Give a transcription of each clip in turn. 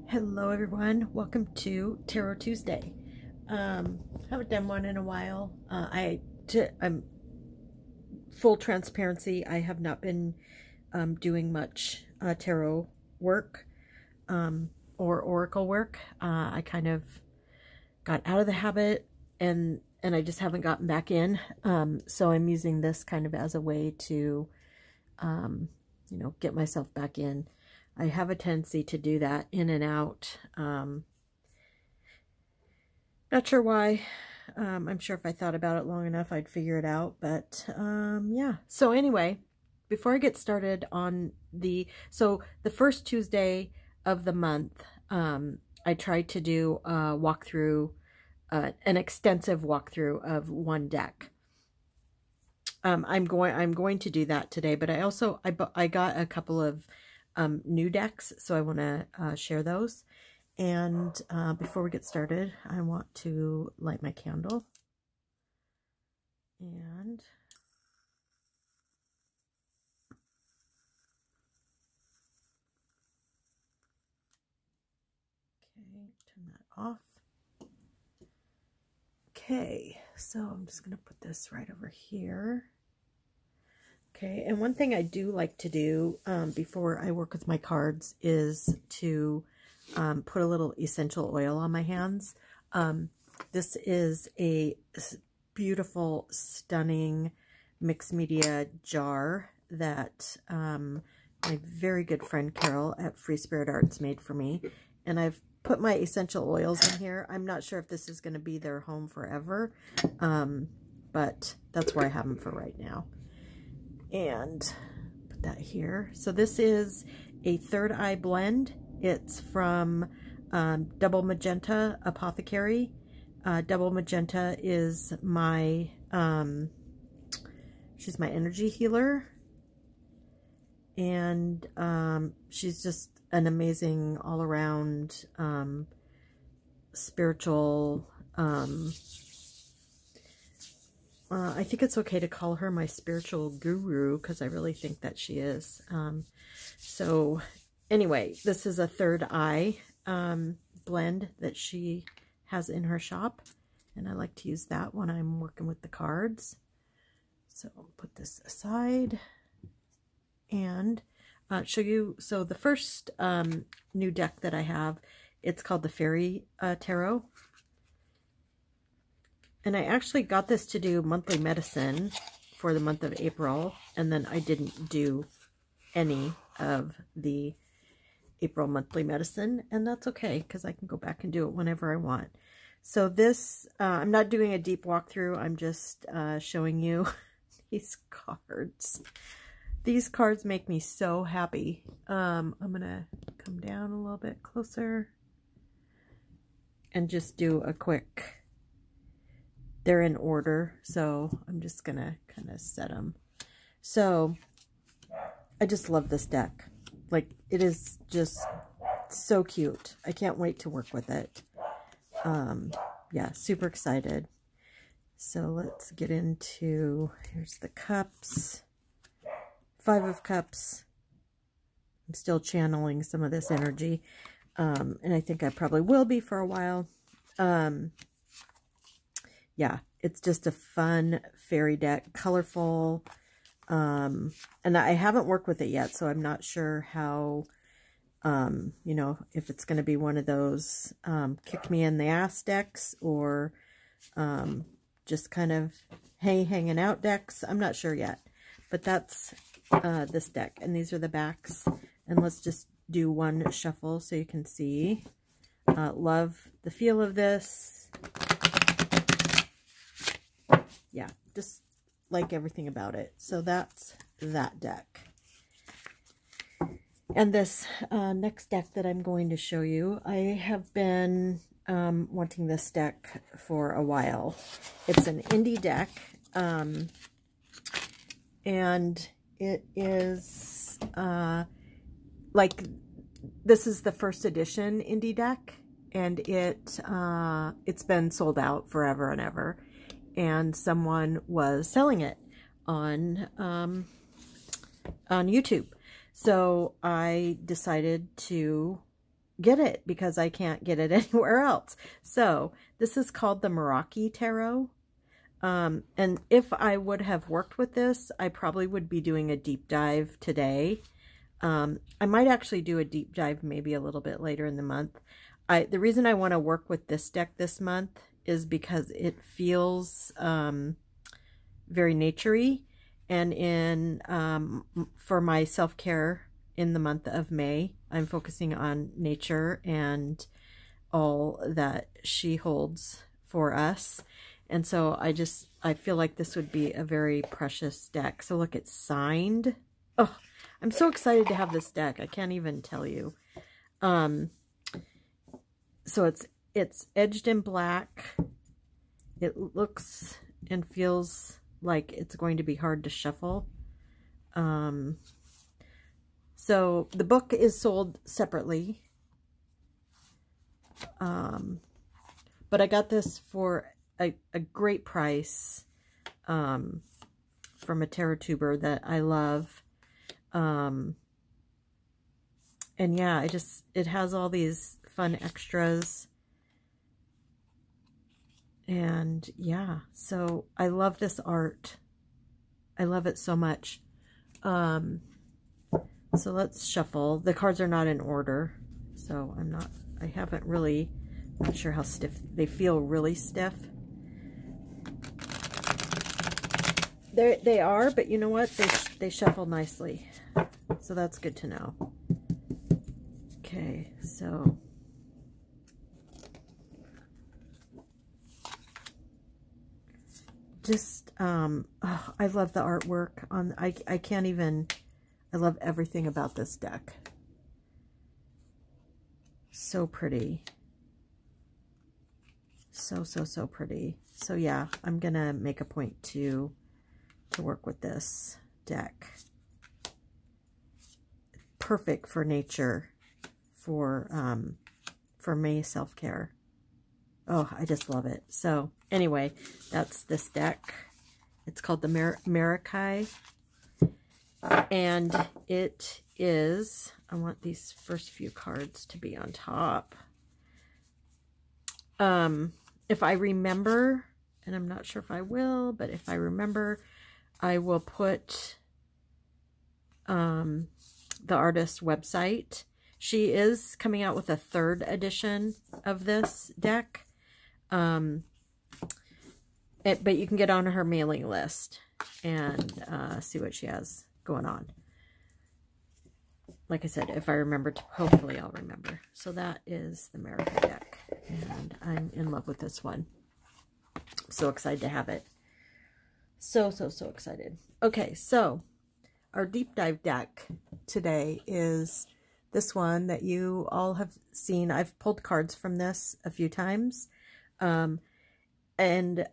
Hello everyone, welcome to Tarot Tuesday. Haven't done one in a while. I'm full transparency. I have not been doing much tarot work or oracle work. I kind of got out of the habit and I just haven't gotten back in. So I'm using this kind of as a way to get myself back in. I have a tendency to do that in and out. Not sure why. I'm sure if I thought about it long enough, I'd figure it out. But yeah. So anyway, before I get started on the first Tuesday of the month, I tried to do a walkthrough, an extensive walkthrough of one deck. I'm going to do that today, but I got a couple of new decks, so I want to share those. And before we get started, I want to light my candle. And okay, turn that off. Okay, so I'm just going to put this right over here. Okay, and one thing I do like to do before I work with my cards is to put a little essential oil on my hands. This is a beautiful, stunning mixed media jar that my very good friend Carol at Free Spirit Arts made for me. And I've put my essential oils in here. I'm not sure if this is going to be their home forever, but that's where I have them for right now. And put that here. So this is a Third Eye blend. It's from Double Magenta Apothecary. Double Magenta is my, she's my energy healer. And she's just an amazing all-around spiritual, I think it's okay to call her my spiritual guru, because I really think that she is. So anyway, this is a Third Eye blend that she has in her shop, and I like to use that when I'm working with the cards. So I'll put this aside and show you. So the first new deck that I have, it's called the Fairy Tarot. And I actually got this to do monthly medicine for the month of April, and then I didn't do any of the April monthly medicine, and that's okay, because I can go back and do it whenever I want. So this, I'm not doing a deep walkthrough, I'm just showing you these cards. These cards make me so happy. I'm going to come down a little bit closer and just do a quick... They're in order, so I'm just going to kind of set them. So, I just love this deck. Like, it is just so cute. I can't wait to work with it. Yeah, super excited. So, let's get into, here's the cups. 5 of Cups. I'm still channeling some of this energy. And I think I probably will be for a while. Yeah, it's just a fun fairy deck, colorful, and I haven't worked with it yet, so I'm not sure how, you know, if it's going to be one of those kick me in the ass decks, or just kind of hanging out decks. I'm not sure yet, but that's this deck, and these are the backs, and let's just do one shuffle so you can see. Love the feel of this. Yeah, just like everything about it. So that's that deck. And this next deck that I'm going to show you, I have been wanting this deck for a while. It's an indie deck, and it is like, this is the first edition indie deck, and it's been sold out forever and ever. And someone was selling it on YouTube. So I decided to get it because I can't get it anywhere else. So this is called the Meraki Tarot. And if I would have worked with this, I probably would be doing a deep dive today. I might actually do a deep dive maybe a little bit later in the month. The reason I want to work with this deck this month is because it feels very naturey, and for my self-care in the month of May, I'm focusing on nature and all that she holds for us. And so I feel like this would be a very precious deck. So look, it's signed. Oh, I'm so excited to have this deck. I can't even tell you. So it's edged in black. It looks and feels like it's going to be hard to shuffle. So the book is sold separately. But I got this for a great price from a tarot tuber that I love. And yeah, it has all these fun extras. And yeah, so I love this art. I love it so much. So let's shuffle. The cards are not in order, so I haven't really, not sure how stiff. They feel really stiff. They are, but you know what? They shuffle nicely. So that's good to know. Okay, so just oh, I love the artwork on I can't even, I love everything about this deck. So pretty. So pretty. So yeah, I'm gonna make a point to work with this deck. Perfect for nature, for May self-care. Oh, I just love it. So anyway, that's this deck. It's called the Meraki. And it is, I want these first few cards to be on top. If I remember, and I'm not sure if I will, but if I remember, I will put the artist's website. She is coming out with a 3rd edition of this deck. But you can get on her mailing list and see what she has going on. Like I said, if I remember to, hopefully I'll remember. So that is the Meraki deck, and I'm in love with this one. So excited to have it. So excited. Okay, so our deep dive deck today is this one that you all have seen. I've pulled cards from this a few times. And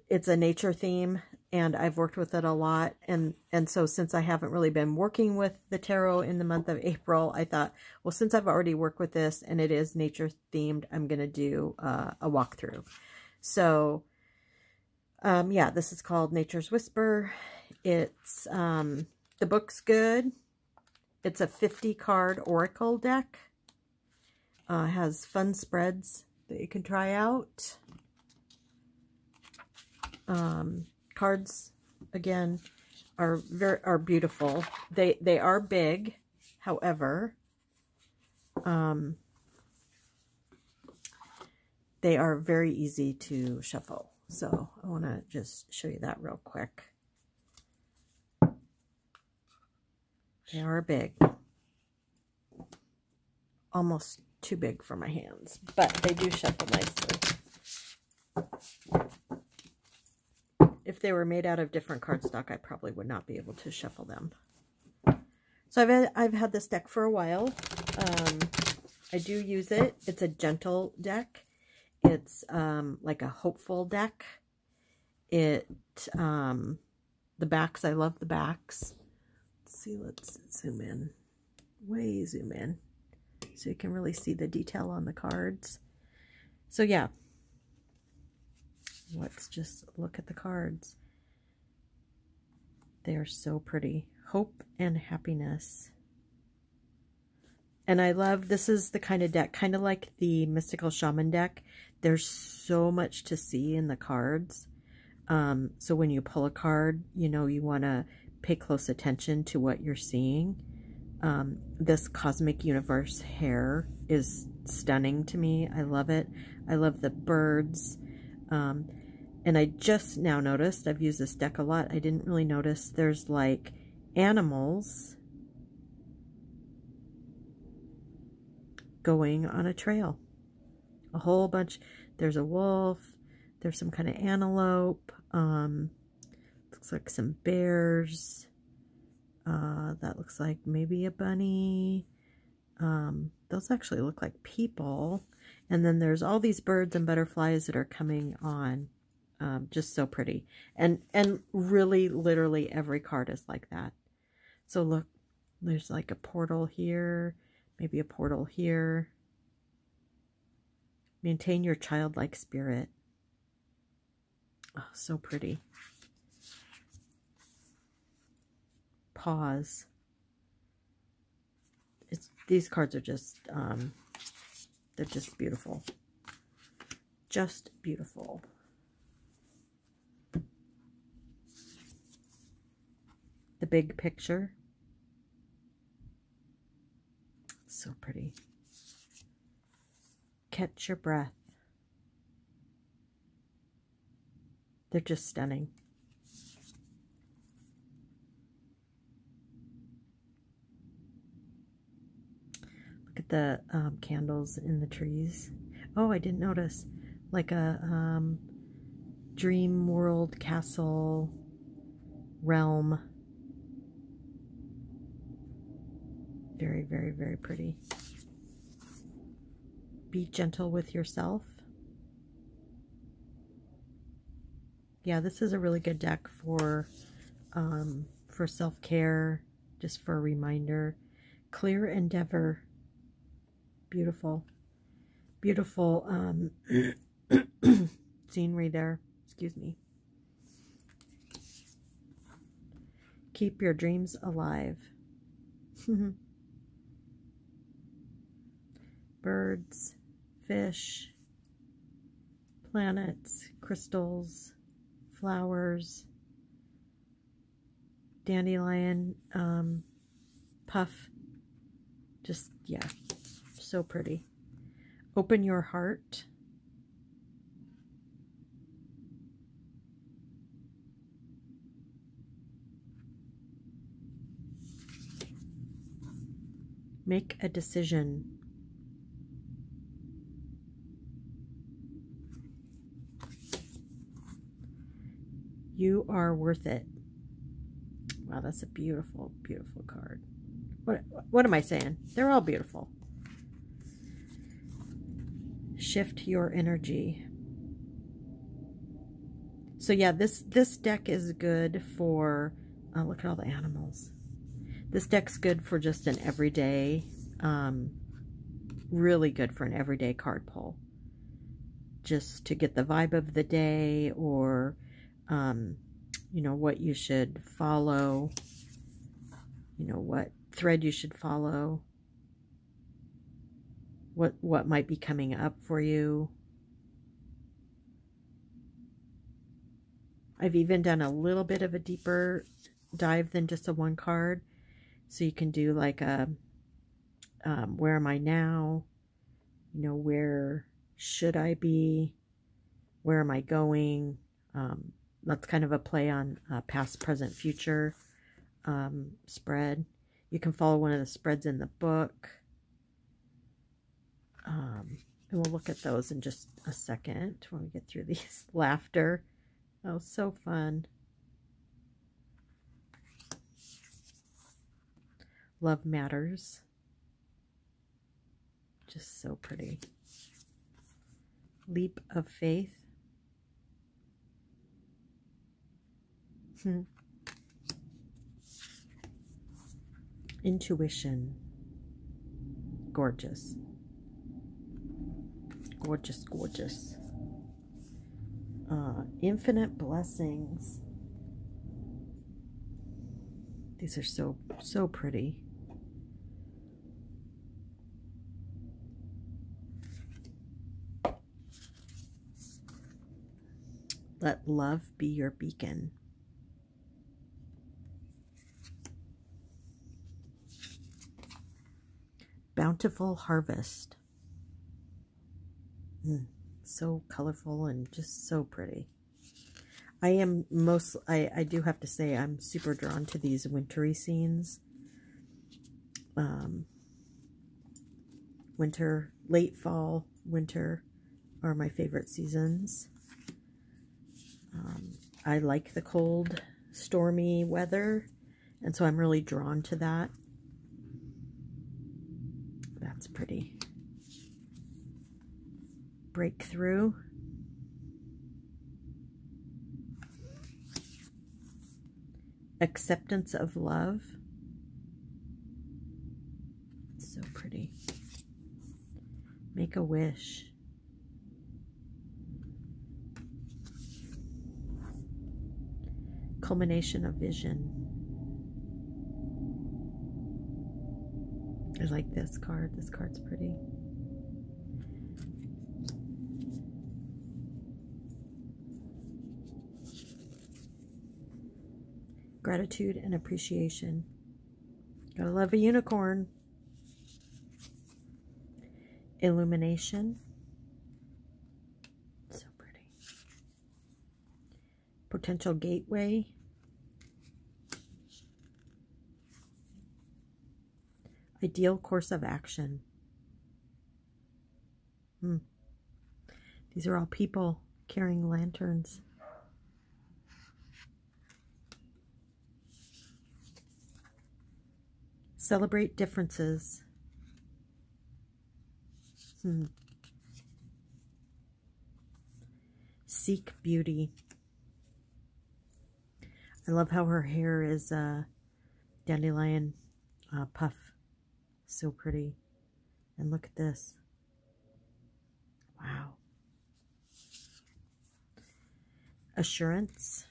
it's a nature theme, and I've worked with it a lot. And so since I haven't really been working with the tarot in the month of April, I thought, well, since I've already worked with this and it is nature themed, I'm going to do a walkthrough. So, yeah, this is called Nature's Whisper. It's, the book's good. It's a 50 card oracle deck. Has fun spreads that you can try out. Cards, again, are beautiful. They are big, however, they are very easy to shuffle. So I want to just show you that real quick. They are big. Almost too big for my hands, but they do shuffle nicely. If they were made out of different cardstock, I probably would not be able to shuffle them. So I've had this deck for a while. I do use it. It's a gentle deck. It's like a hopeful deck. The backs, I love the backs. Let's see, let's zoom in. Way zoom in. So you can really see the detail on the cards. So yeah. Let's just look at the cards. They are so pretty. Hope and happiness. And I love, this is the kind of deck, kind of like the Mystical Shaman deck. There's so much to see in the cards. So when you pull a card, you know, you want to pay close attention to what you're seeing. This Cosmic Universe hair is stunning to me. I love it. I love the birds. And I just now noticed, I've used this deck a lot, I didn't really notice there's like animals going on a trail. A whole bunch. There's a wolf. There's some kind of antelope. Looks like some bears. That looks like maybe a bunny. Those actually look like people. And then there's all these birds and butterflies that are coming on. Just so pretty. And really, literally every card is like that. So look, there's like a portal here. Maybe a portal here. Maintain your childlike spirit. Oh, so pretty. Pause. These cards are just, they're just beautiful. Just beautiful. The big picture. So pretty. Catch your breath. They're just stunning. Look at the candles in the trees. Oh, I didn't notice. Like a dream world castle realm. Very, very, very pretty. Be gentle with yourself. Yeah, this is a really good deck for self-care, just for a reminder. Clear endeavor. Beautiful. Beautiful scenery there. Excuse me. Keep your dreams alive. Birds, fish, planets, crystals, flowers, dandelion, puff. Just, yeah, so pretty. Open your heart. Make a decision. You are worth it. Wow, that's a beautiful, beautiful card. What am I saying? They're all beautiful. Shift your energy. So yeah, this deck is good for, look at all the animals. This deck's good for just an everyday, really good for an everyday card pull. Just to get the vibe of the day, or you know, what you should follow, you know, what thread you should follow, what might be coming up for you. I've even done a little bit of a deeper dive than just a one card. So you can do like a, where am I now? You know, where should I be? Where am I going? That's kind of a play on past, present, future spread. You can follow one of the spreads in the book. And we'll look at those in just a second when we get through these. Laughter. Oh, so fun. Love matters. Just so pretty. Leap of faith. Intuition. Gorgeous. Gorgeous, gorgeous. Infinite blessings. These are so pretty. Let love be your beacon. Bountiful harvest. So colorful and just so pretty. I do have to say I'm super drawn to these wintry scenes. Winter, late fall, winter are my favorite seasons. I like the cold, stormy weather, and so I'm really drawn to that. That's pretty. Breakthrough. Acceptance of love. So pretty. Make a wish. Culmination of vision. I like this card. This card's pretty. Gratitude and appreciation. Gotta love a unicorn. Illumination. So pretty. Potential gateway. Ideal course of action. These are all people carrying lanterns. Celebrate differences. Seek beauty. I love how her hair is dandelion puff. So pretty. And look at this. Wow. Assurance.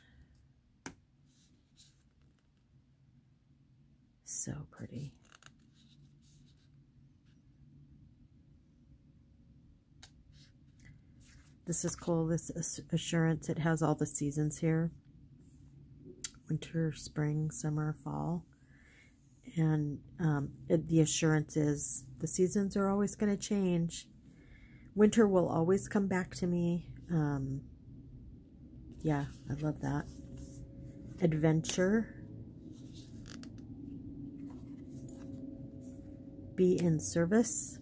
So pretty. This is cool, this assurance. It has all the seasons here. Winter, spring, summer, fall. And the assurance is the seasons are always going to change. Winter will always come back to me. Yeah, I love that. Adventure. Be in service.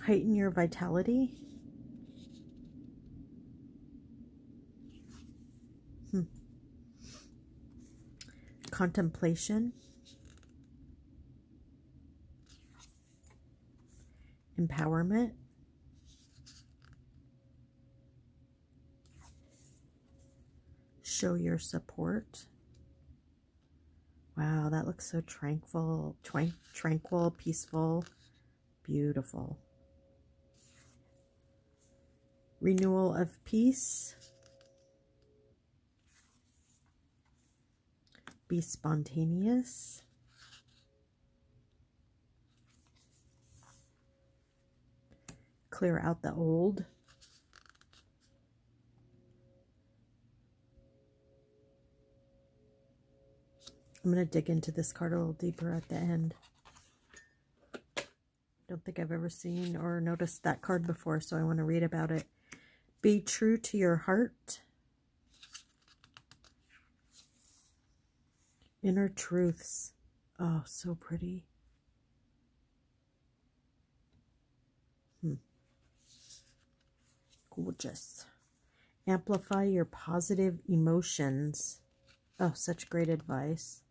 Heighten your vitality. Contemplation. Empowerment. Show your support. Wow, that looks so tranquil, peaceful, beautiful. Renewal of peace. Be spontaneous. Clear out the old. I'm going to dig into this card a little deeper at the end. Don't think I've ever seen or noticed that card before, so I want to read about it. Be true to your heart. Inner truths. Oh, so pretty. Gorgeous. Amplify your positive emotions. Oh, such great advice.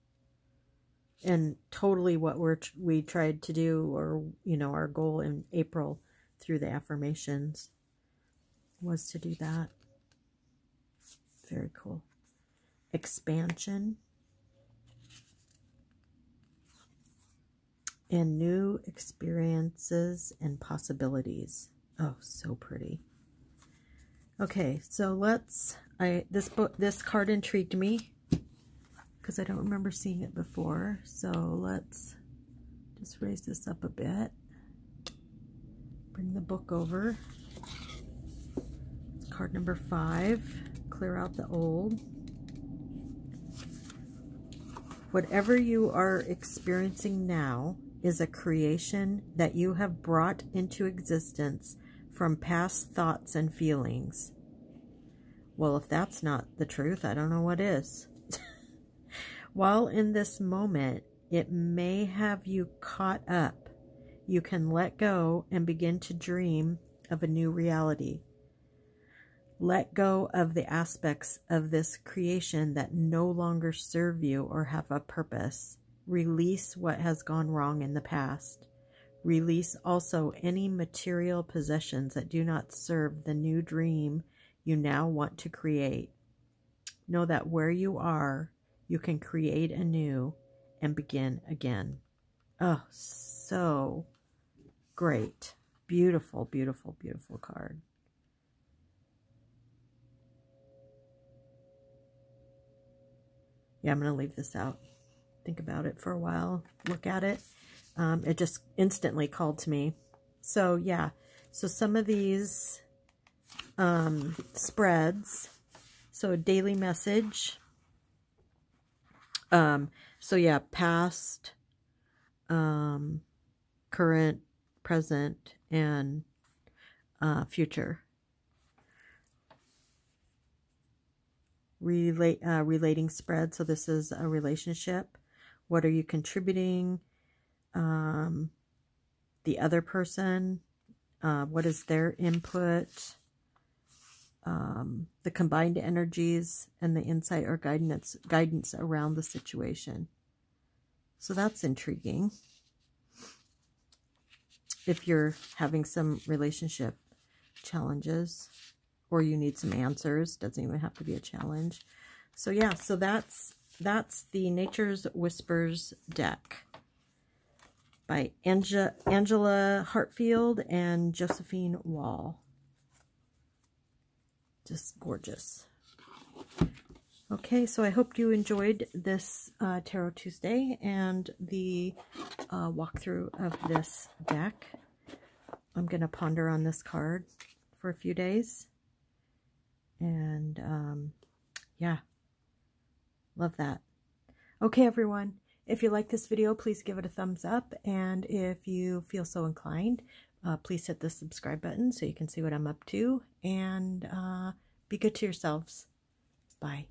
And totally what we tried to do, or, our goal in April through the affirmations was to do that. Very cool. Expansion. And new experiences and possibilities. Oh, so pretty. Okay, so this card intrigued me because I don't remember seeing it before. So let's just raise this up a bit. Bring the book over. It's card number 5. Clear out the old. Whatever you are experiencing now is a creation that you have brought into existence from past thoughts and feelings. Well, if that's not the truth, I don't know what is. While in this moment, it may have you caught up, you can let go and begin to dream of a new reality. Let go of the aspects of this creation that no longer serve you or have a purpose. Release what has gone wrong in the past. Release also any material possessions that do not serve the new dream you now want to create. Know that where you are, you can create anew and begin again. Oh, so great. Beautiful, beautiful, beautiful card. Yeah, I'm going to leave this out. Think about it for a while. Look at it. It just instantly called to me. So, yeah. So, some of these spreads. So, a daily message. So, yeah, past, current, present, and future. Relating spread. So this is a relationship. What are you contributing? The other person. What is their input? The combined energies and the insight or guidance around the situation. So that's intriguing. If you're having some relationship challenges, or you need some answers, doesn't even have to be a challenge. So yeah, so that's the Nature's Whispers deck by Angela Hartfield and Josephine Wall. Just gorgeous. Okay, so I hope you enjoyed this Tarot Tuesday and the walkthrough of this deck. I'm going to ponder on this card for a few days. And, yeah, love that. Okay, everyone, if you like this video, please give it a thumbs up. And if you feel so inclined, please hit the subscribe button so you can see what I'm up to. And be good to yourselves. Bye.